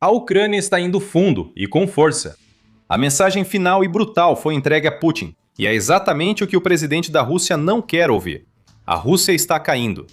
A Ucrânia está indo fundo e com força. A mensagem final e brutal foi entregue a Putin, e é exatamente o que o presidente da Rússia não quer ouvir. A Rússia está caindo.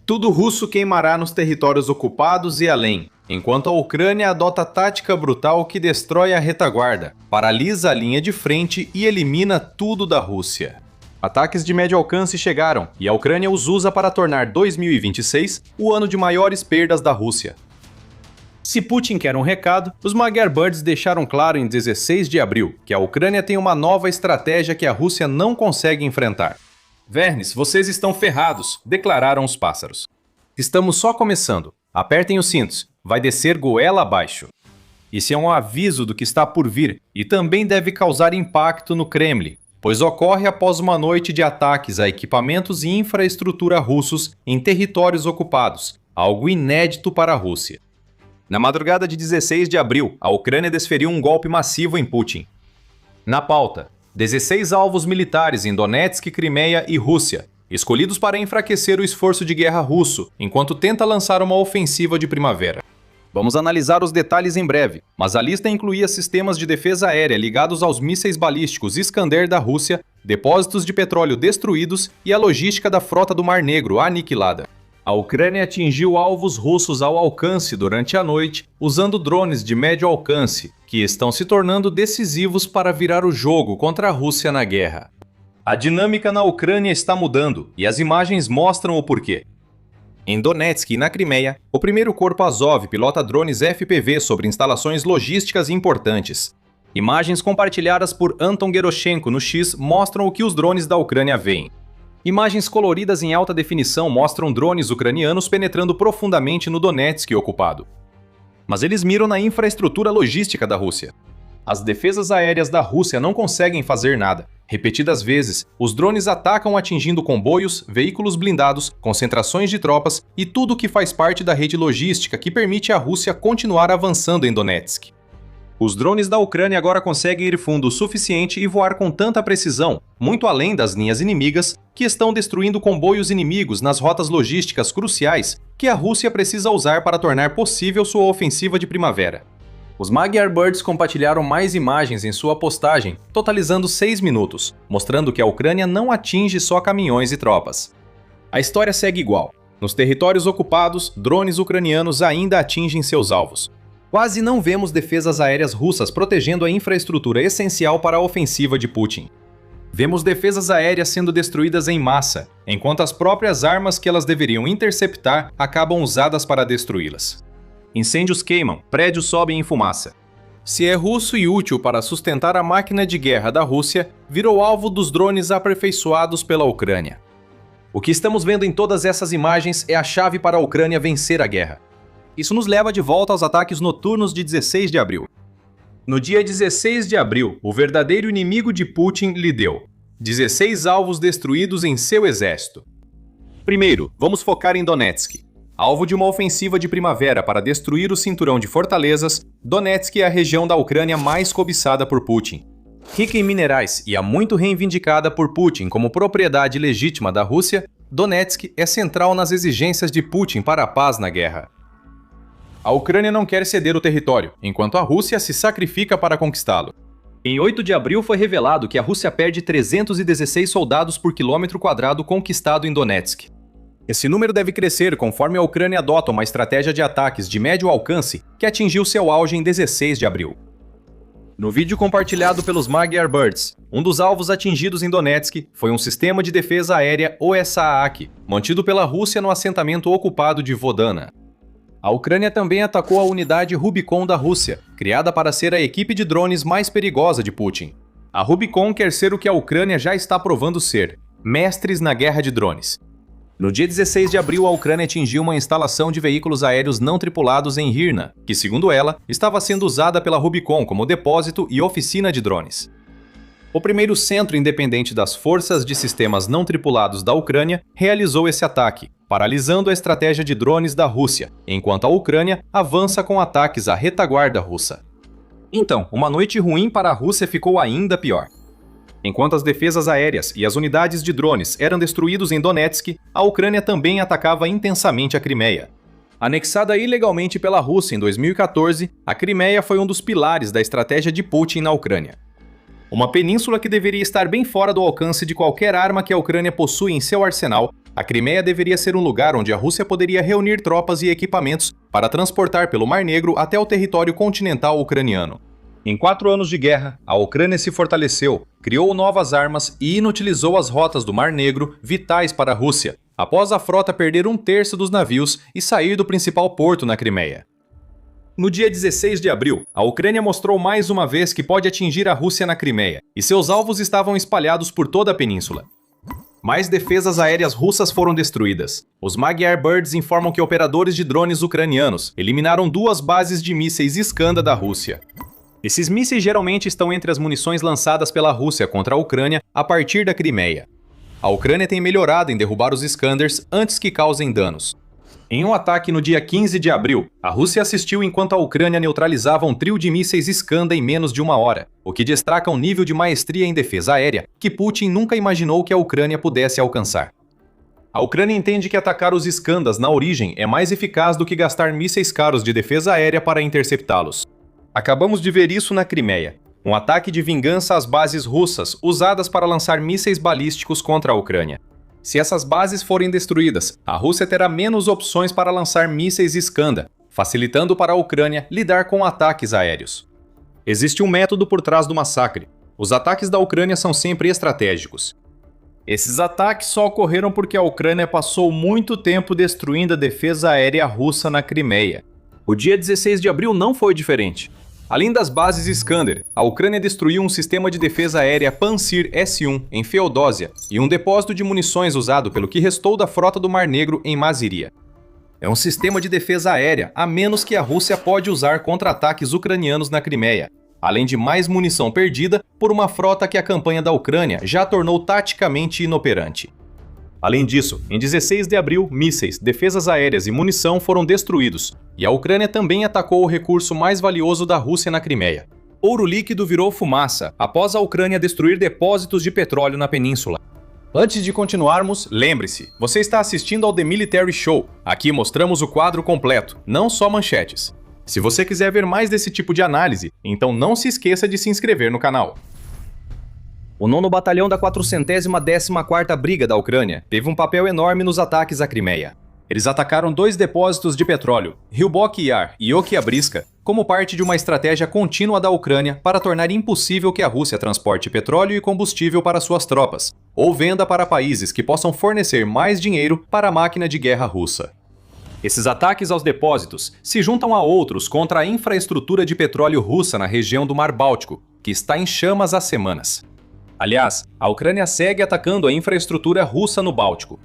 Tudo russo queimará nos territórios ocupados e além, enquanto a Ucrânia adota tática brutal que destrói a retaguarda, paralisa a linha de frente e elimina tudo da Rússia. Ataques de médio alcance chegaram, e a Ucrânia os usa para tornar 2026 o ano de maiores perdas da Rússia. Se Putin quer um recado, os Magyar Birds deixaram claro em 16 de abril que a Ucrânia tem uma nova estratégia que a Rússia não consegue enfrentar. Vernes, vocês estão ferrados, declararam os pássaros. Estamos só começando. Apertem os cintos, vai descer goela abaixo. Isso é um aviso do que está por vir e também deve causar impacto no Kremlin, pois ocorre após uma noite de ataques a equipamentos e infraestrutura russos em territórios ocupados, algo inédito para a Rússia. Na madrugada de 16 de abril, a Ucrânia desferiu um golpe massivo em Putin. Na pauta, 16 alvos militares em Donetsk, Crimeia e Rússia, escolhidos para enfraquecer o esforço de guerra russo, enquanto tenta lançar uma ofensiva de primavera. Vamos analisar os detalhes em breve, mas a lista incluía sistemas de defesa aérea ligados aos mísseis balísticos Iskander da Rússia, depósitos de petróleo destruídos e a logística da frota do Mar Negro aniquilada. A Ucrânia atingiu alvos russos ao alcance durante a noite, usando drones de médio alcance, que estão se tornando decisivos para virar o jogo contra a Rússia na guerra. A dinâmica na Ucrânia está mudando, e as imagens mostram o porquê. Em Donetsk e na Crimeia, o primeiro corpo Azov pilota drones FPV sobre instalações logísticas importantes. Imagens compartilhadas por Anton Geroshenko no X mostram o que os drones da Ucrânia veem. Imagens coloridas em alta definição mostram drones ucranianos penetrando profundamente no Donetsk ocupado. Mas eles miram na infraestrutura logística da Rússia. As defesas aéreas da Rússia não conseguem fazer nada. Repetidas vezes, os drones atacam atingindo comboios, veículos blindados, concentrações de tropas e tudo o que faz parte da rede logística que permite à Rússia continuar avançando em Donetsk. Os drones da Ucrânia agora conseguem ir fundo o suficiente e voar com tanta precisão, muito além das linhas inimigas, que estão destruindo comboios inimigos nas rotas logísticas cruciais que a Rússia precisa usar para tornar possível sua ofensiva de primavera. Os Magyar Birds compartilharam mais imagens em sua postagem, totalizando 6 minutos, mostrando que a Ucrânia não atinge só caminhões e tropas. A história segue igual. Nos territórios ocupados, drones ucranianos ainda atingem seus alvos. Quase não vemos defesas aéreas russas protegendo a infraestrutura essencial para a ofensiva de Putin. Vemos defesas aéreas sendo destruídas em massa, enquanto as próprias armas que elas deveriam interceptar acabam usadas para destruí-las. Incêndios queimam, prédios sobem em fumaça. Se é russo e útil para sustentar a máquina de guerra da Rússia, virou alvo dos drones aperfeiçoados pela Ucrânia. O que estamos vendo em todas essas imagens é a chave para a Ucrânia vencer a guerra. Isso nos leva de volta aos ataques noturnos de 16 de abril. No dia 16 de abril, o verdadeiro inimigo de Putin lhe deu 16 alvos destruídos em seu exército. Primeiro, vamos focar em Donetsk. Alvo de uma ofensiva de primavera para destruir o cinturão de fortalezas, Donetsk é a região da Ucrânia mais cobiçada por Putin. Rica em minerais e há muito reivindicada por Putin como propriedade legítima da Rússia, Donetsk é central nas exigências de Putin para a paz na guerra. A Ucrânia não quer ceder o território, enquanto a Rússia se sacrifica para conquistá-lo. Em 8 de abril foi revelado que a Rússia perde 316 soldados por quilômetro quadrado conquistado em Donetsk. Esse número deve crescer conforme a Ucrânia adota uma estratégia de ataques de médio alcance que atingiu seu auge em 16 de abril. No vídeo compartilhado pelos Magyar Birds, um dos alvos atingidos em Donetsk foi um sistema de defesa aérea OSAAK, mantido pela Rússia no assentamento ocupado de Vodana. A Ucrânia também atacou a unidade Rubicon da Rússia, criada para ser a equipe de drones mais perigosa de Putin. A Rubicon quer ser o que a Ucrânia já está provando ser, mestres na guerra de drones. No dia 16 de abril, a Ucrânia atingiu uma instalação de veículos aéreos não tripulados em Hirna, que, segundo ela, estava sendo usada pela Rubicon como depósito e oficina de drones. O primeiro centro independente das forças de sistemas não tripulados da Ucrânia realizou esse ataque, paralisando a estratégia de drones da Rússia, enquanto a Ucrânia avança com ataques à retaguarda russa. Então, uma noite ruim para a Rússia ficou ainda pior. Enquanto as defesas aéreas e as unidades de drones eram destruídos em Donetsk, a Ucrânia também atacava intensamente a Crimeia. Anexada ilegalmente pela Rússia em 2014, a Crimeia foi um dos pilares da estratégia de Putin na Ucrânia. Uma península que deveria estar bem fora do alcance de qualquer arma que a Ucrânia possui em seu arsenal, a Crimeia deveria ser um lugar onde a Rússia poderia reunir tropas e equipamentos para transportar pelo Mar Negro até o território continental ucraniano. Em 4 anos de guerra, a Ucrânia se fortaleceu, criou novas armas e inutilizou as rotas do Mar Negro vitais para a Rússia, após a frota perder 1/3 dos navios e sair do principal porto na Crimeia. No dia 16 de abril, a Ucrânia mostrou mais uma vez que pode atingir a Rússia na Crimeia, e seus alvos estavam espalhados por toda a península. Mais defesas aéreas russas foram destruídas. Os Magyar Birds informam que operadores de drones ucranianos eliminaram 2 bases de mísseis Iskander da Rússia. Esses mísseis geralmente estão entre as munições lançadas pela Rússia contra a Ucrânia a partir da Crimeia. A Ucrânia tem melhorado em derrubar os Iskanders antes que causem danos. Em um ataque no dia 15 de abril, a Rússia assistiu enquanto a Ucrânia neutralizava um trio de mísseis Iskander em menos de 1 hora, o que destaca um nível de maestria em defesa aérea que Putin nunca imaginou que a Ucrânia pudesse alcançar. A Ucrânia entende que atacar os Iskanders na origem é mais eficaz do que gastar mísseis caros de defesa aérea para interceptá-los. Acabamos de ver isso na Crimeia, um ataque de vingança às bases russas usadas para lançar mísseis balísticos contra a Ucrânia. Se essas bases forem destruídas, a Rússia terá menos opções para lançar mísseis Iskander, facilitando para a Ucrânia lidar com ataques aéreos. Existe um método por trás do massacre. Os ataques da Ucrânia são sempre estratégicos. Esses ataques só ocorreram porque a Ucrânia passou muito tempo destruindo a defesa aérea russa na Crimeia. O dia 16 de abril não foi diferente. Além das bases Iskander, a Ucrânia destruiu um sistema de defesa aérea Pansir S-1 em Feodósia e um depósito de munições usado pelo que restou da frota do Mar Negro em Maziria. É um sistema de defesa aérea, a menos que a Rússia pode usar contra ataques ucranianos na Crimeia, além de mais munição perdida por uma frota que a campanha da Ucrânia já tornou taticamente inoperante. Além disso, em 16 de abril, mísseis, defesas aéreas e munição foram destruídos, e a Ucrânia também atacou o recurso mais valioso da Rússia na Crimeia. Ouro líquido virou fumaça após a Ucrânia destruir depósitos de petróleo na península. Antes de continuarmos, lembre-se, você está assistindo ao The Military Show. Aqui mostramos o quadro completo, não só manchetes. Se você quiser ver mais desse tipo de análise, então não se esqueça de se inscrever no canal. O 9º Batalhão da 414ª Briga da Ucrânia teve um papel enorme nos ataques à Crimeia. Eles atacaram 2 depósitos de petróleo, Rybok Yar e Oktyabrsky, como parte de uma estratégia contínua da Ucrânia para tornar impossível que a Rússia transporte petróleo e combustível para suas tropas, ou venda para países que possam fornecer mais dinheiro para a máquina de guerra russa. Esses ataques aos depósitos se juntam a outros contra a infraestrutura de petróleo russa na região do Mar Báltico, que está em chamas há semanas. Aliás, a Ucrânia segue atacando a infraestrutura russa no Báltico.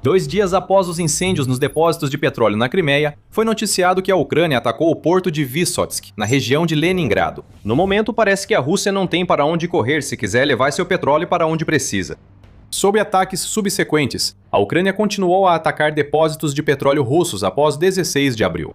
2 dias após os incêndios nos depósitos de petróleo na Crimeia, foi noticiado que a Ucrânia atacou o porto de Vysotsk, na região de Leningrado. No momento, parece que a Rússia não tem para onde correr se quiser levar seu petróleo para onde precisa. Sob ataques subsequentes, a Ucrânia continuou a atacar depósitos de petróleo russos após 16 de abril.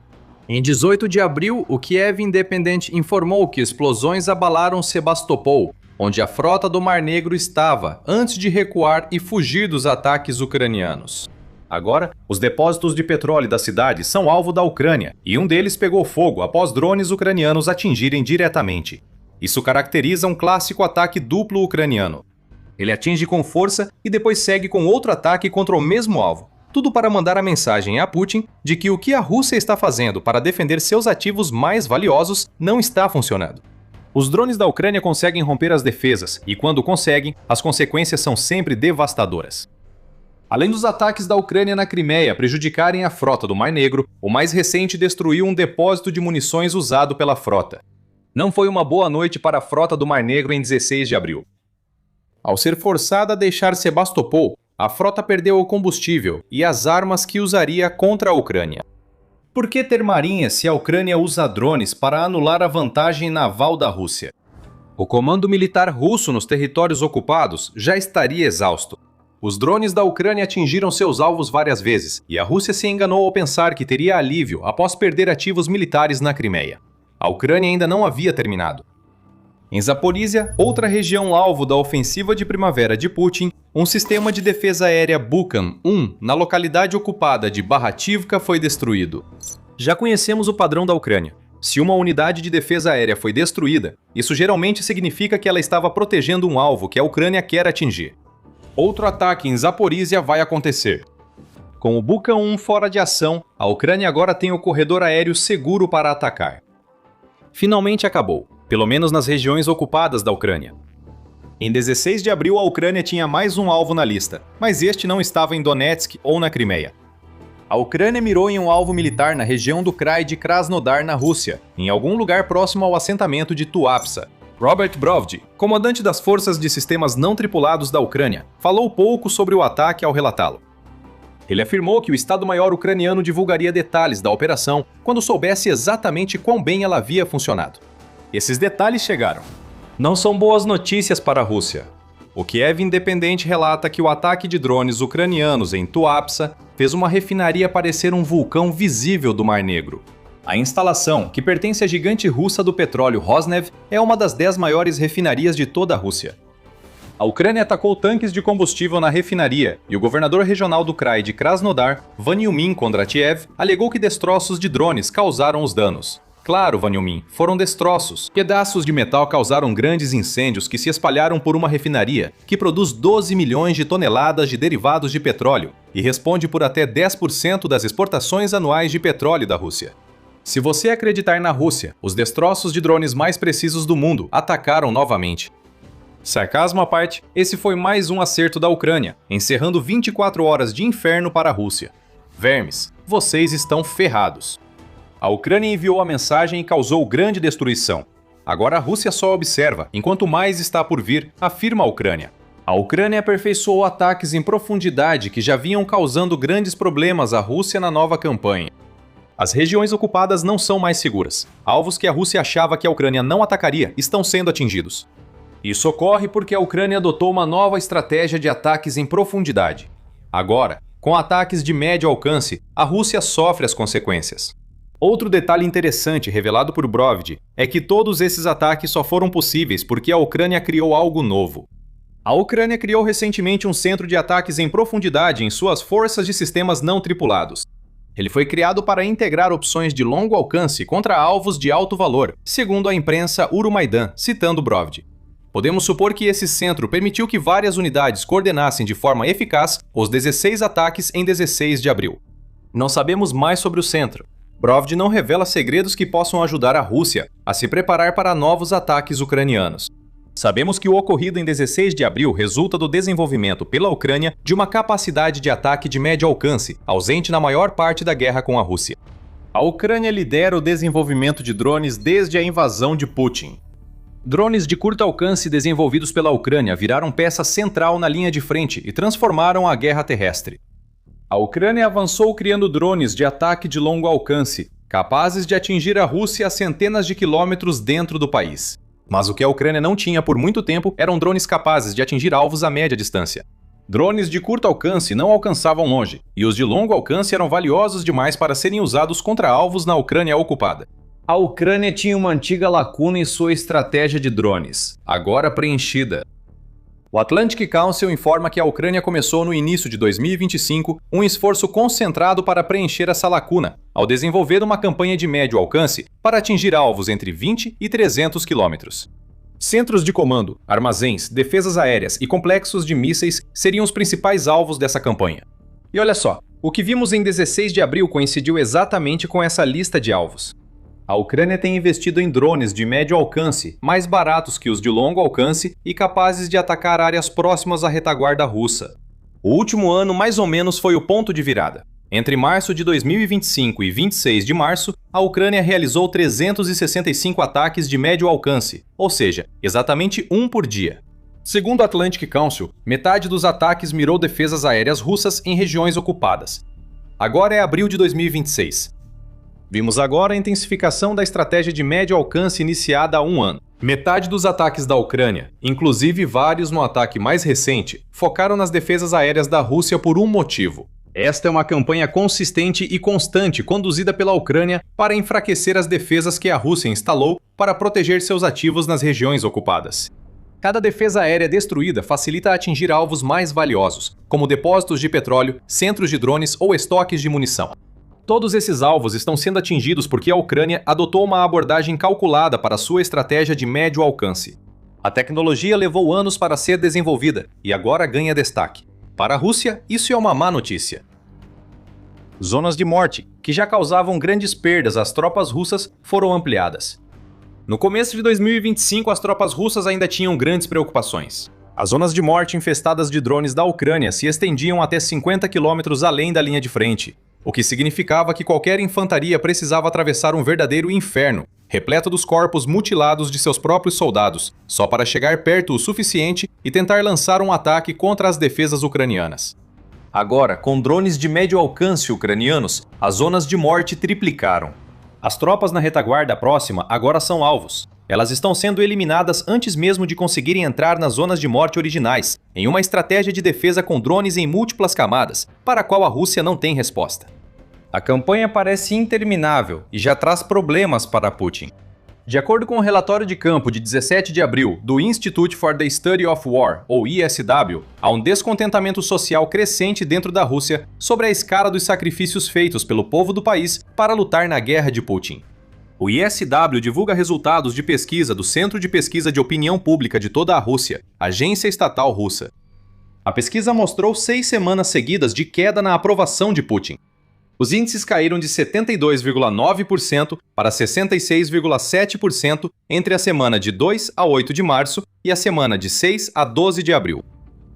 Em 18 de abril, o Kiev Independent informou que explosões abalaram Sebastopol, onde a frota do Mar Negro estava, antes de recuar e fugir dos ataques ucranianos. Agora, os depósitos de petróleo da cidade são alvo da Ucrânia, e um deles pegou fogo após drones ucranianos atingirem diretamente. Isso caracteriza um clássico ataque duplo ucraniano. Ele atinge com força e depois segue com outro ataque contra o mesmo alvo. Tudo para mandar a mensagem a Putin de que o que a Rússia está fazendo para defender seus ativos mais valiosos não está funcionando. Os drones da Ucrânia conseguem romper as defesas, e quando conseguem, as consequências são sempre devastadoras. Além dos ataques da Ucrânia na Crimeia prejudicarem a frota do Mar Negro, o mais recente destruiu um depósito de munições usado pela frota. Não foi uma boa noite para a frota do Mar Negro em 16 de abril. Ao ser forçada a deixar Sebastopol, a frota perdeu o combustível e as armas que usaria contra a Ucrânia. Por que ter marinha se a Ucrânia usa drones para anular a vantagem naval da Rússia? O comando militar russo nos territórios ocupados já estaria exausto. Os drones da Ucrânia atingiram seus alvos várias vezes, e a Rússia se enganou ao pensar que teria alívio após perder ativos militares na Crimeia. A Ucrânia ainda não havia terminado. Em Zaporísia, outra região alvo da ofensiva de primavera de Putin, Um sistema de defesa aérea Bukan-1 na localidade ocupada de Bahativka foi destruído. Já conhecemos o padrão da Ucrânia. Se uma unidade de defesa aérea foi destruída, isso geralmente significa que ela estava protegendo um alvo que a Ucrânia quer atingir. Outro ataque em Zaporizhia vai acontecer. Com o Bukan-1 fora de ação, a Ucrânia agora tem o corredor aéreo seguro para atacar. Finalmente acabou, pelo menos nas regiões ocupadas da Ucrânia. Em 16 de abril, a Ucrânia tinha mais um alvo na lista, mas este não estava em Donetsk ou na Crimeia. A Ucrânia mirou em um alvo militar na região do Krai de Krasnodar, na Rússia, em algum lugar próximo ao assentamento de Tuapsa. Robert Brovdi, comandante das forças de sistemas não tripulados da Ucrânia, falou pouco sobre o ataque ao relatá-lo. Ele afirmou que o Estado-Maior ucraniano divulgaria detalhes da operação quando soubesse exatamente quão bem ela havia funcionado. Esses detalhes chegaram. Não são boas notícias para a Rússia. O Kiev Independente relata que o ataque de drones ucranianos em Tuapsa fez uma refinaria parecer um vulcão visível do Mar Negro. A instalação, que pertence à gigante russa do petróleo Rosneft, é uma das 10 maiores refinarias de toda a Rússia. A Ucrânia atacou tanques de combustível na refinaria e o governador regional do Krai de Krasnodar, Vaniumin Kondratiev, alegou que destroços de drones causaram os danos. Claro, Vaniumin, foram destroços. Pedaços de metal causaram grandes incêndios que se espalharam por uma refinaria que produz 12 milhões de toneladas de derivados de petróleo e responde por até 10% das exportações anuais de petróleo da Rússia. Se você acreditar na Rússia, os destroços de drones mais precisos do mundo atacaram novamente. Sarcasmo à parte, esse foi mais um acerto da Ucrânia, encerrando 24 horas de inferno para a Rússia. Vermes, vocês estão ferrados. A Ucrânia enviou a mensagem e causou grande destruição. Agora a Rússia só observa, enquanto mais está por vir, afirma a Ucrânia. A Ucrânia aperfeiçoou ataques em profundidade que já vinham causando grandes problemas à Rússia na nova campanha. As regiões ocupadas não são mais seguras. Alvos que a Rússia achava que a Ucrânia não atacaria estão sendo atingidos. Isso ocorre porque a Ucrânia adotou uma nova estratégia de ataques em profundidade. Agora, com ataques de médio alcance, a Rússia sofre as consequências. Outro detalhe interessante revelado por Brovdi é que todos esses ataques só foram possíveis porque a Ucrânia criou algo novo. A Ucrânia criou recentemente um centro de ataques em profundidade em suas forças de sistemas não tripulados. Ele foi criado para integrar opções de longo alcance contra alvos de alto valor, segundo a imprensa Euromaidan, citando Brovdi. Podemos supor que esse centro permitiu que várias unidades coordenassem de forma eficaz os 16 ataques em 16 de abril. Não sabemos mais sobre o centro. Brovdi não revela segredos que possam ajudar a Rússia a se preparar para novos ataques ucranianos. Sabemos que o ocorrido em 16 de abril resulta do desenvolvimento pela Ucrânia de uma capacidade de ataque de médio alcance, ausente na maior parte da guerra com a Rússia. A Ucrânia lidera o desenvolvimento de drones desde a invasão de Putin. Drones de curto alcance desenvolvidos pela Ucrânia viraram peça central na linha de frente e transformaram a guerra terrestre. A Ucrânia avançou criando drones de ataque de longo alcance, capazes de atingir a Rússia a centenas de quilômetros dentro do país. Mas o que a Ucrânia não tinha por muito tempo eram drones capazes de atingir alvos a média distância. Drones de curto alcance não alcançavam longe, e os de longo alcance eram valiosos demais para serem usados contra alvos na Ucrânia ocupada. A Ucrânia tinha uma antiga lacuna em sua estratégia de drones, agora preenchida. O Atlantic Council informa que a Ucrânia começou no início de 2025 um esforço concentrado para preencher essa lacuna, ao desenvolver uma campanha de médio alcance para atingir alvos entre 20 e 300 quilômetros. Centros de comando, armazéns, defesas aéreas e complexos de mísseis seriam os principais alvos dessa campanha. E olha só, o que vimos em 16 de abril coincidiu exatamente com essa lista de alvos. A Ucrânia tem investido em drones de médio alcance, mais baratos que os de longo alcance e capazes de atacar áreas próximas à retaguarda russa. O último ano mais ou menos foi o ponto de virada. Entre março de 2025 e 26 de março, a Ucrânia realizou 365 ataques de médio alcance, ou seja, exatamente um por dia. Segundo o Atlantic Council, metade dos ataques mirou defesas aéreas russas em regiões ocupadas. Agora é abril de 2026. Vimos agora a intensificação da estratégia de médio alcance iniciada há um ano. Metade dos ataques da Ucrânia, inclusive vários no ataque mais recente, focaram nas defesas aéreas da Rússia por um motivo. Esta é uma campanha consistente e constante conduzida pela Ucrânia para enfraquecer as defesas que a Rússia instalou para proteger seus ativos nas regiões ocupadas. Cada defesa aérea destruída facilita atingir alvos mais valiosos, como depósitos de petróleo, centros de drones ou estoques de munição. Todos esses alvos estão sendo atingidos porque a Ucrânia adotou uma abordagem calculada para sua estratégia de médio alcance. A tecnologia levou anos para ser desenvolvida e agora ganha destaque. Para a Rússia, isso é uma má notícia. Zonas de morte, que já causavam grandes perdas às tropas russas, foram ampliadas. No começo de 2025, as tropas russas ainda tinham grandes preocupações. As zonas de morte infestadas de drones da Ucrânia se estendiam até 50 quilômetros além da linha de frente, o que significava que qualquer infantaria precisava atravessar um verdadeiro inferno, repleto dos corpos mutilados de seus próprios soldados, só para chegar perto o suficiente e tentar lançar um ataque contra as defesas ucranianas. Agora, com drones de médio alcance ucranianos, as zonas de morte triplicaram. As tropas na retaguarda próxima agora são alvos. Elas estão sendo eliminadas antes mesmo de conseguirem entrar nas zonas de morte originais, em uma estratégia de defesa com drones em múltiplas camadas, para a qual a Rússia não tem resposta. A campanha parece interminável e já traz problemas para Putin. De acordo com o relatório de campo de 17 de abril do Institute for the Study of War, ou ISW, há um descontentamento social crescente dentro da Rússia sobre a escala dos sacrifícios feitos pelo povo do país para lutar na guerra de Putin. O ISW divulga resultados de pesquisa do Centro de Pesquisa de Opinião Pública de toda a Rússia, agência estatal russa. A pesquisa mostrou 6 semanas seguidas de queda na aprovação de Putin. Os índices caíram de 72,9% para 66,7% entre a semana de 2 a 8 de março e a semana de 6 a 12 de abril.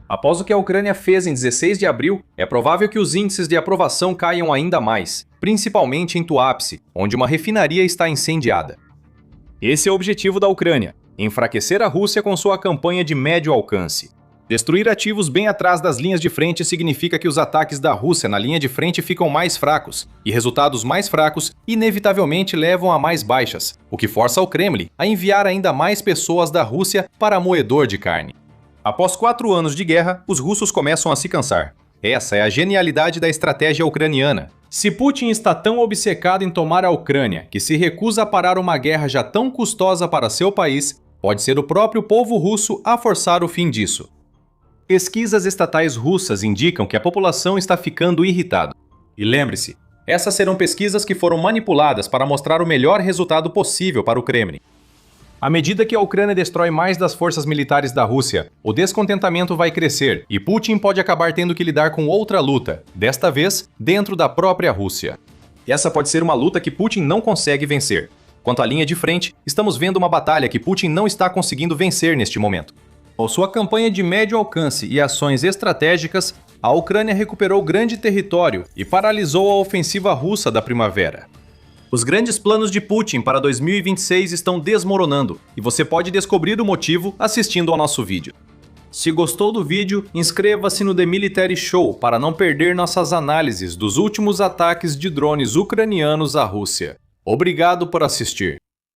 Após o que a Ucrânia fez em 16 de abril, é provável que os índices de aprovação caiam ainda mais, principalmente em Tuapse, onde uma refinaria está incendiada. Esse é o objetivo da Ucrânia: enfraquecer a Rússia com sua campanha de médio alcance. Destruir ativos bem atrás das linhas de frente significa que os ataques da Rússia na linha de frente ficam mais fracos, e resultados mais fracos inevitavelmente levam a mais baixas, o que força o Kremlin a enviar ainda mais pessoas da Rússia para moedor de carne. Após 4 anos de guerra, os russos começam a se cansar. Essa é a genialidade da estratégia ucraniana. Se Putin está tão obcecado em tomar a Ucrânia que se recusa a parar uma guerra já tão custosa para seu país, pode ser o próprio povo russo a forçar o fim disso. Pesquisas estatais russas indicam que a população está ficando irritada. E lembre-se, essas serão pesquisas que foram manipuladas para mostrar o melhor resultado possível para o Kremlin. À medida que a Ucrânia destrói mais das forças militares da Rússia, o descontentamento vai crescer e Putin pode acabar tendo que lidar com outra luta, desta vez dentro da própria Rússia. Essa pode ser uma luta que Putin não consegue vencer. Quanto à linha de frente, estamos vendo uma batalha que Putin não está conseguindo vencer neste momento. Com sua campanha de médio alcance e ações estratégicas, a Ucrânia recuperou grande território e paralisou a ofensiva russa da primavera. Os grandes planos de Putin para 2026 estão desmoronando, e você pode descobrir o motivo assistindo ao nosso vídeo. Se gostou do vídeo, inscreva-se no The Military Show para não perder nossas análises dos últimos ataques de drones ucranianos à Rússia. Obrigado por assistir.